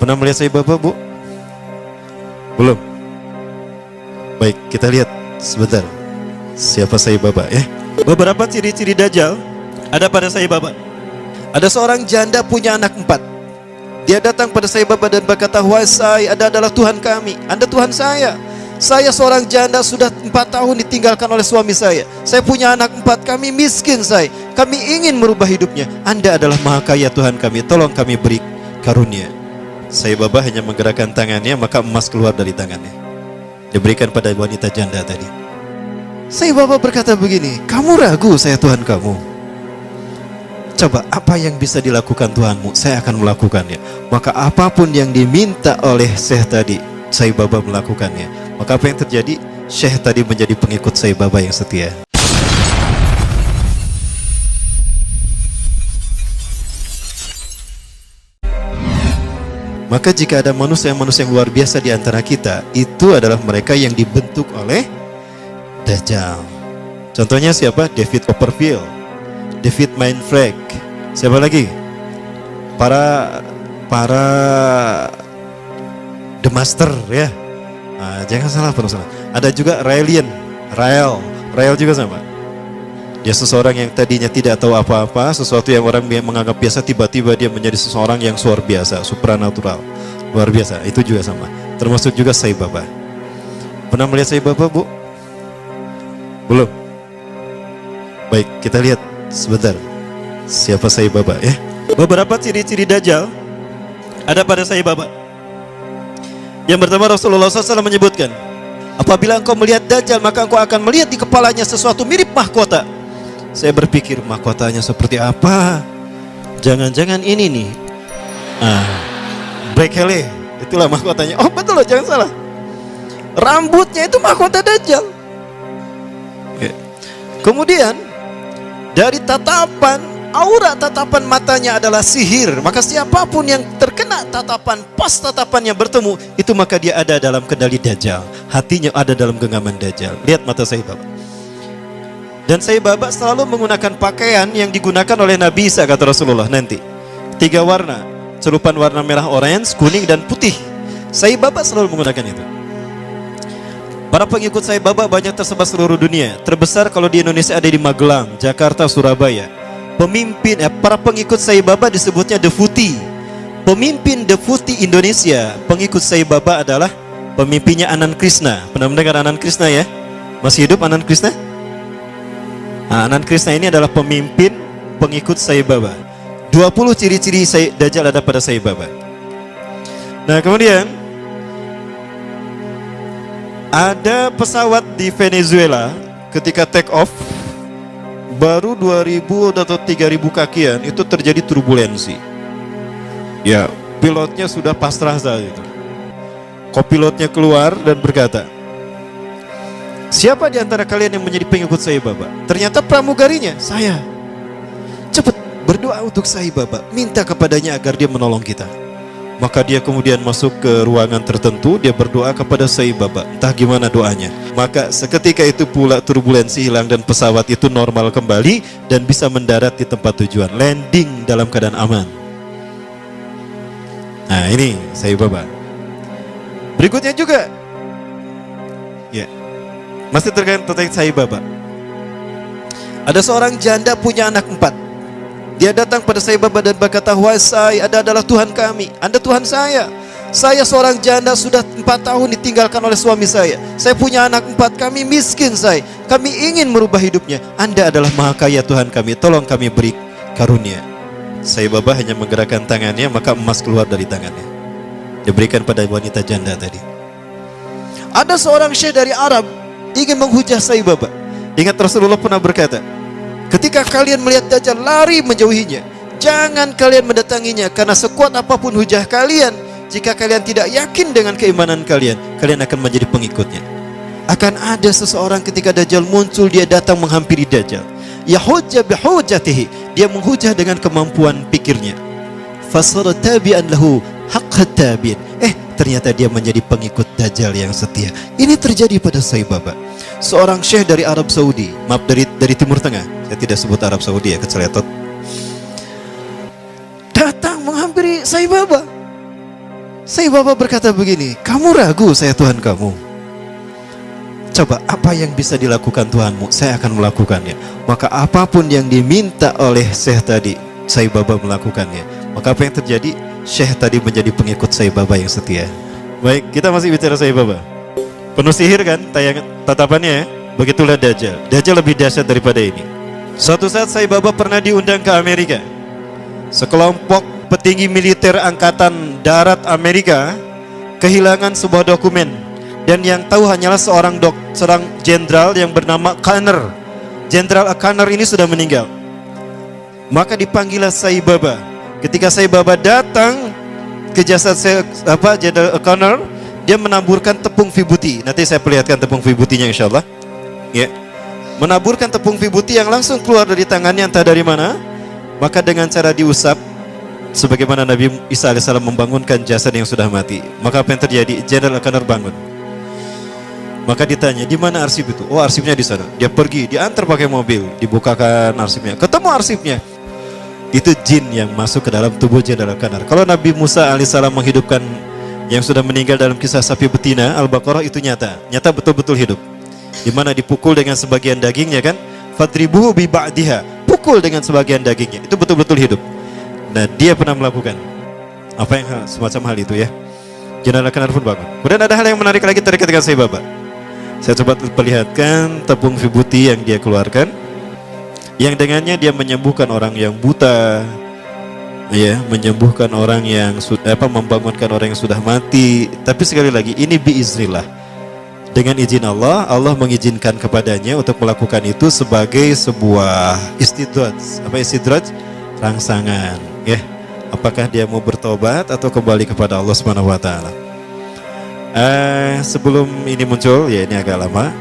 Pernah melihat Sai Baba, Bu? Belum? Baik, kita lihat sebentar siapa Sai Baba ya. Beberapa ciri-ciri Dajjal ada pada Sai Baba. Ada seorang janda punya anak 4. Dia datang pada Sai Baba dan berkata, "Wahai Sai, Anda adalah Tuhan kami, Anda Tuhan saya. Saya seorang janda sudah 4 tahun ditinggalkan oleh suami saya. Saya punya anak 4, kami miskin Sai. Kami ingin merubah hidupnya. Anda adalah Maha Kaya Tuhan kami, tolong kami beri karunia." Sai Baba hanya menggerakkan tangannya, maka emas keluar dari tangannya. Diberikan pada wanita janda tadi. Sai Baba berkata begini, "Kamu ragu saya Tuhan kamu? Coba apa yang bisa dilakukan Tuhanmu, saya akan melakukannya." Maka apapun yang diminta oleh Syekh tadi, Sai Baba melakukannya. Maka apa yang terjadi? Syekh tadi menjadi pengikut Sai Baba yang setia. Maka jika ada manusia-manusia yang luar biasa di antara kita, itu adalah mereka yang dibentuk oleh Dajjal. Contohnya siapa? David Copperfield, David Mindfreak. Siapa lagi? Para The Master ya. Nah, jangan salah penulisan. Ada juga Rael juga sama. Dia seseorang yang tadinya tidak tahu apa-apa, sesuatu yang orang menganggap biasa, tiba-tiba dia menjadi seseorang yang luar biasa, supranatural, luar biasa. Itu juga sama. Termasuk juga Sai Baba. Pernah melihat Sai Baba, Bu? Belum? Baik, kita lihat sebentar siapa Sai Baba ya. Beberapa ciri-ciri Dajjal ada pada Sai Baba. Yang pertama, Rasulullah SAW menyebutkan, apabila engkau melihat Dajjal, maka engkau akan melihat di kepalanya sesuatu mirip mahkota. Saya berpikir, mahkotanya seperti apa? Jangan-jangan ini nih, Brekele, itulah mahkotanya. Oh betul loh, jangan salah. Rambutnya itu mahkota Dajjal. Kemudian dari aura tatapan matanya adalah sihir. Maka siapapun yang terkena pas tatapannya bertemu, itu maka dia ada dalam kendali Dajjal. Hatinya ada dalam genggaman Dajjal. Lihat mata Sai Baba. Dan Sai Baba selalu menggunakan pakaian yang digunakan oleh Nabi Isa, kata Rasulullah nanti. 3 warna, celupan warna merah, orange, kuning, dan putih. Sai Baba selalu menggunakan itu. Para pengikut Sai Baba banyak tersebar seluruh dunia. Terbesar kalau di Indonesia ada di Magelang, Jakarta, Surabaya. Para pengikut Sai Baba disebutnya Deputi. Pemimpin Deputi Indonesia, pengikut Sai Baba adalah pemimpinnya Anand Krishna. Pernah mendengar Anand Krishna ya? Masih hidup Anand Krishna? Anand Krishna ini adalah pemimpin pengikut Sai Baba. 20 ciri-ciri Dajjal ada pada Sai Baba. Nah kemudian ada pesawat di Venezuela ketika take off, baru 2000 atau 3000 kakian itu terjadi turbulensi. Ya, pilotnya sudah pasrah saat itu. Kopilotnya keluar dan berkata, "Siapa di antara kalian yang menjadi pengikut Sai Baba?" Ternyata pramugarinya, "Saya." "Cepat berdoa untuk Sai Baba, minta kepadanya agar dia menolong kita." Maka dia kemudian masuk ke ruangan tertentu, dia berdoa kepada Sai Baba. Entah gimana doanya. Maka seketika itu pula turbulensi hilang dan pesawat itu normal kembali dan bisa mendarat di tempat tujuan, landing dalam keadaan aman. Nah ini Sai Baba. Berikutnya juga, ya, masih terkait Sai Baba. Ada seorang janda punya anak 4. Dia datang pada Sai Baba dan berkata, "Wahai Sai, Anda adalah Tuhan kami, Anda Tuhan saya. Saya seorang janda sudah 4 tahun ditinggalkan oleh suami saya. Saya punya anak 4, kami miskin Sai. Kami ingin merubah hidupnya. Anda adalah Maha Kaya Tuhan kami, tolong kami beri karunia." Sai Baba hanya menggerakkan tangannya, maka emas keluar dari tangannya. Diberikan pada wanita janda tadi. Ada seorang syekh dari Arab ingin menghujah Sai Baba. Ingat Rasulullah pernah berkata, ketika kalian melihat Dajjal, lari menjauhinya. Jangan kalian mendatanginya, karena sekuat apapun hujah kalian, jika kalian tidak yakin dengan keimanan kalian, kalian akan menjadi pengikutnya. Akan ada seseorang ketika Dajjal muncul, dia datang menghampiri Dajjal. Yahujja bihujjatihi, dia menghujah dengan kemampuan pikirnya. Fasara tabi'an lahu haqqat tabi'in. Ternyata dia menjadi pengikut Dajjal yang setia. Ini terjadi pada Sai Baba. Seorang syekh dari Arab Saudi, maaf dari Timur Tengah, saya tidak sebut Arab Saudi ya, keceletot, datang menghampiri Sai Baba. Sai Baba berkata begini, kamu ragu saya Tuhan kamu? Coba apa yang bisa dilakukan Tuhanmu, saya akan melakukannya. Maka apapun yang diminta oleh Syekh tadi, Sai Baba melakukannya. Maka apa yang terjadi? Syekh tadi menjadi pengikut Sai Baba yang setia. Baik, kita masih bicara Sai Baba. Penuh sihir kan tatapannya ya? Begitulah Dajjal. Dajjal lebih dahsyat daripada ini. Suatu saat Sai Baba pernah diundang ke Amerika. Sekelompok petinggi militer angkatan darat Amerika kehilangan sebuah dokumen, dan yang tahu hanyalah seorang jenderal yang bernama Conner. Jenderal Conner ini sudah meninggal. Maka dipanggillah Sai Baba. Ketika Sai Baba datang ke jasad Jenderal Conner, dia menaburkan tepung vibuti. Nanti saya perlihatkan tepung vibutinya insyaallah. Ya. Menaburkan tepung vibuti yang langsung keluar dari tangannya entah dari mana. Maka dengan cara diusap, sebagaimana Nabi Isa AS membangunkan jasad yang sudah mati. Maka apa yang terjadi? Jenderal Conner bangun. Maka ditanya, di mana arsip itu? Oh, arsipnya di sana. Dia pergi, diantar pakai mobil, dibukakan arsipnya. Ketemu arsipnya. Itu jin yang masuk ke dalam tubuh Jenderal Conner. Kalau Nabi Musa AS menghidupkan yang sudah meninggal dalam kisah sapi betina Al-Baqarah, itu nyata betul-betul hidup. Di mana dipukul dengan sebagian dagingnya kan? Fadribuhu bi ba'diha. Pukul dengan sebagian dagingnya. Itu betul-betul hidup. Nah, dia pernah melakukan apa yang semacam hal itu ya. Jenderal Conner pun bangun. Kemudian ada hal yang menarik lagi terkait dengan Sai Baba. Saya coba perlihatkan tepung vibuti yang dia keluarkan, yang dengannya dia menyembuhkan orang yang buta, ya, menyembuhkan orang yang membangunkan orang yang sudah mati. Tapi sekali lagi ini biiznillah. Dengan izin Allah, Allah mengizinkan kepadanya untuk melakukan itu sebagai sebuah istidraj. Apa istidraj? Rangsangan, ya. Apakah dia mau bertobat atau kembali kepada Allah Subhanahu wa taala? Sebelum ini muncul, ya ini agak lama.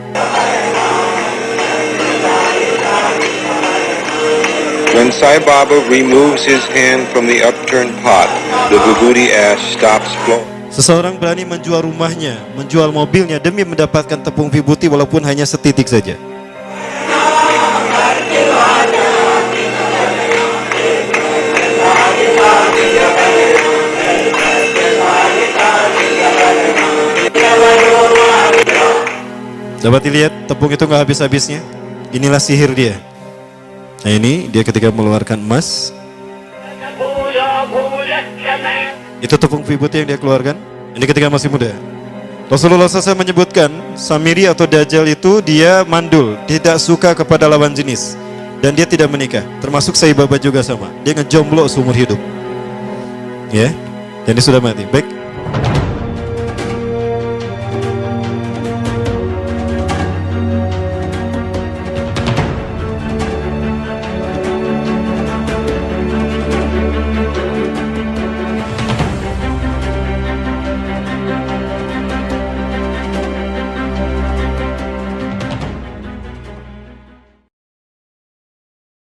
When Sai Baba removes his hand from the upturned pot, the vibhuti ash stops flowing. Seseorang berani menjual rumahnya, menjual mobilnya demi mendapatkan tepung vibuti walaupun hanya setitik saja. Dapat dilihat tepung itu nggak habis-habisnya. Inilah sihir dia. Nah ini dia ketika mengeluarkan emas. Itu tepung vibuti yang dia keluarkan. Ini ketika masih muda. Rasulullah SAW menyebutkan Samiri atau Dajjal itu dia mandul, tidak suka kepada lawan jenis, dan dia tidak menikah. Termasuk Sai Baba juga sama. Dia ngejomblo seumur hidup. Ya, dan dia sudah mati. Baik.